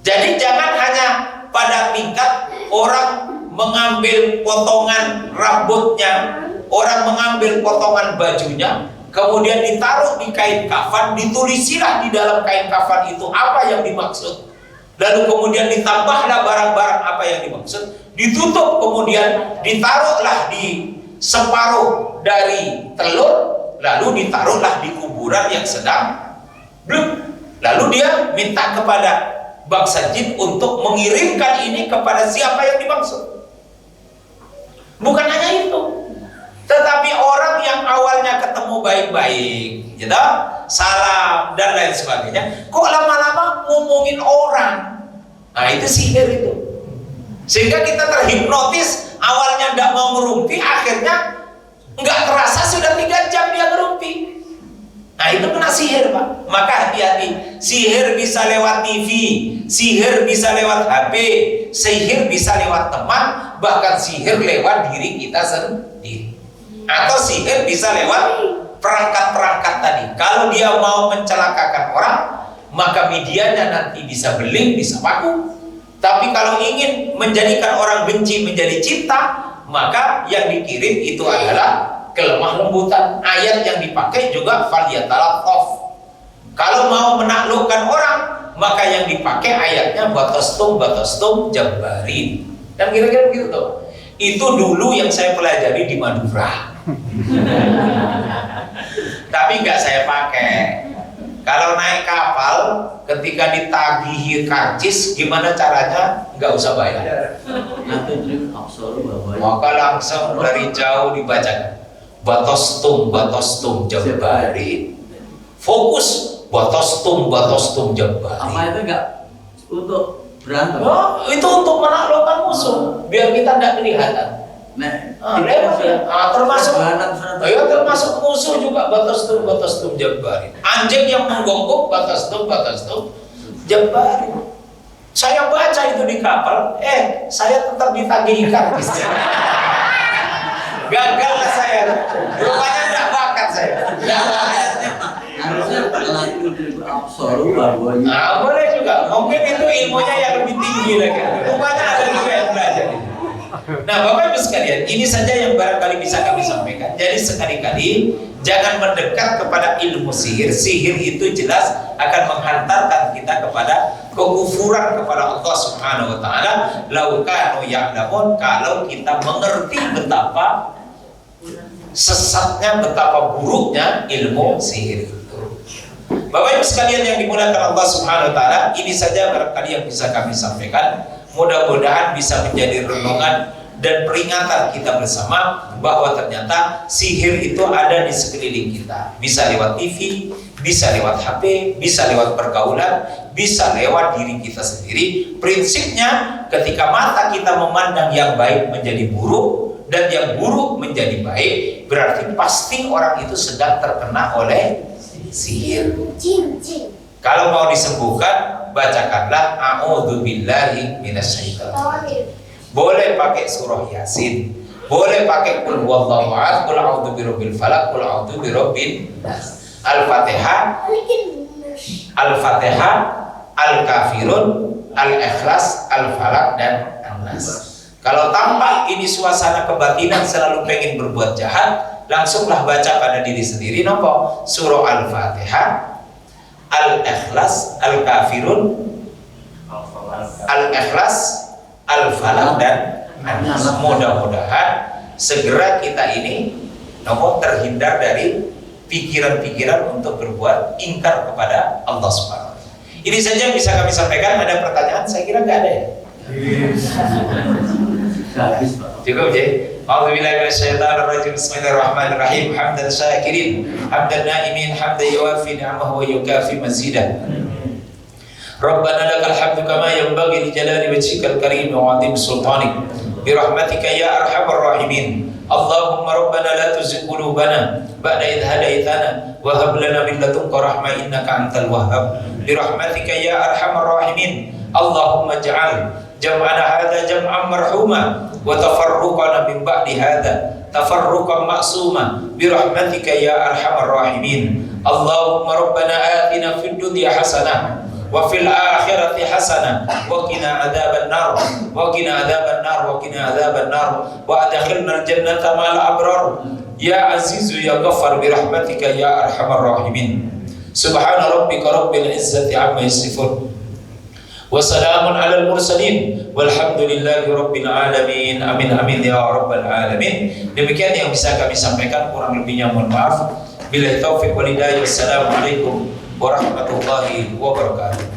Jadi jangan hanya pada tingkat orang mengambil potongan rambutnya, orang mengambil potongan bajunya, kemudian ditaruh di kain kafan, ditulisilah di dalam kain kafan itu apa yang dimaksud. Lalu kemudian ditambahlah barang-barang apa yang dimaksud, ditutup, kemudian ditaruhlah di separuh dari telur, lalu ditaruhlah di kuburan yang sedang bluk. Lalu dia minta kepada bangsa jin untuk mengirimkan ini kepada siapa yang dimaksud. Bukan hanya itu, tetapi orang yang awalnya ketemu baik-baik, gitu, salam dan lain sebagainya, kok lama-lama ngomongin orang. Nah itu sihir itu. Sehingga kita terhipnotis, awalnya tidak mau ngerumpi, akhirnya nggak terasa sudah 3 jam dia ngerumpi. Nah itu kena sihir Pak. Maka hati-hati, sihir bisa lewat TV, sihir bisa lewat HP, sihir bisa lewat teman, bahkan sihir lewat diri kita sendiri. Atau sihir bisa lewat perangkat-perangkat tadi. Kalau dia mau mencelakakan orang, maka medianya nanti bisa beling, bisa paku. Tapi kalau ingin menjadikan orang benci menjadi cinta, maka yang dikirim itu adalah kelemah lembutan. Ayat yang dipakai juga faliyatalattaf. Kalau mau menaklukkan orang, maka yang dipakai ayatnya batastum jabbarin. Dan kira-kira begitu tuh. Itu dulu yang saya pelajari di Madura. Tapi nggak saya pakai. Kalau naik kapal, ketika ditagihi karcis, gimana caranya? Nggak usah bayar. Maka langsung dari jauh dibacakan. Batastum jabbarin. Fokus batastum jabbarin. Apa itu enggak untuk berantem? Oh, itu untuk menaklukkan musuh, biar kita tidak kelihatan. Termasuk musuh juga batastum jabbarin. Anjing yang menggonggong batastum jabbarin. Saya baca itu di kapal, saya tetap ditagih karcis. Gagal lah saya. Rupanya tidak bakat saya. Harusnya lagi absolut bahwa. Nah, boleh juga. Mungkin itu ilmunya yang lebih tinggi lagi. Rupanya ada juga yang belajar. Nah, Bapak Ibu sekalian, ini saja yang barangkali bisa kami sampaikan. Jadi sekali-kali jangan mendekat kepada ilmu sihir. Sihir itu jelas akan menghantarkan kita kepada kekufuran kepada Allah Subhanahu wa taala. Lau kanu ya'lamun, kalau kita mengerti betapa sesatnya, betapa buruknya ilmu sihir itu. Bapak Ibu sekalian yang dimuliakan Allah Subhanahu wa taala, ini saja barangkali yang bisa kami sampaikan. Mudah-mudahan bisa menjadi renungan dan peringatan kita bersama bahwa ternyata sihir itu ada di sekeliling kita. Bisa lewat TV, bisa lewat HP, bisa lewat pergaulan, bisa lewat diri kita sendiri. Prinsipnya ketika mata kita memandang yang baik menjadi buruk dan yang buruk menjadi baik, berarti pasti orang itu sedang terkena oleh sihir. Kalau mau disembuhkan, bacakanlah a'udzubillahi minasyaitonir. Boleh pakai surah Yasin, boleh pakai qul huwallahu ahad, qul a'udzu birabbil falaq, qul a'udzu birabbin nas. Al-Fatihah, Al-Fatihah, Al-Kafirun, Al-Ikhlas, Al-Falaq dan An-Nas. Kalau tampak ini suasana kebatinan selalu pengen berbuat jahat, langsunglah baca pada diri sendiri nopo surah Al-Fatihah, Al-Ikhlas, Al-Kafirun, Al-Ikhlas, Al-Falaq dan An-Nas. Mudah-mudahan segera kita ini nopo terhindar dari pikiran-pikiran untuk berbuat ingkar kepada Allah Subhanahu wa taala. Ini saja yang bisa kami sampaikan. Ada pertanyaan? Saya kira nggak ada ya. Cukup ya. A'udzubillahi minasyaitonirrajim. Bismillahirrahmanirrahim. Hamdan syakirin, hamdan na'imin, hamdan yuwafi ni'amahu wa yukafi mazidah. Rabbana lakal hamdu kama yanbaghi li jalali wajhikal karim wa 'azimi sultanik. Bi rahmatika ya arhamar rahimin. Allahumma rabbana la tuzigh qulubana ba'da idh hadaitana wa hab lana min ladunka rahmah innaka antal wahhab. Bi rahmatika ya arhamar rahimin. Allahumma ij'al jam'ana hadza jam'an marhuma wa tafarruqana min ba'di hadza tafarruqan ma'suma bi rahmatika ya arhamar rahimin. Allahumma rabbana atina fid dunya hasanah wa fil akhirati hasanah wa qina adzaban nar wa qina adzaban nar wa qina adzaban nar wa adkhilna al jannata ma'al abrar ya azizu ya ghaffar bi rahmatika ya arhamar rahimin. Subhana rabbika rabbil izzati amma yasifun wa salamun alal mursalin walhamdulillahi rabbil alamin. Amin amin ya rabbal alamin. Demikian yang bisa kami sampaikan, kurang lebihnya mohon maaf. Billahi taufiq wal hidayah. Wassalamualaikum warahmatullahi wabarakatuh.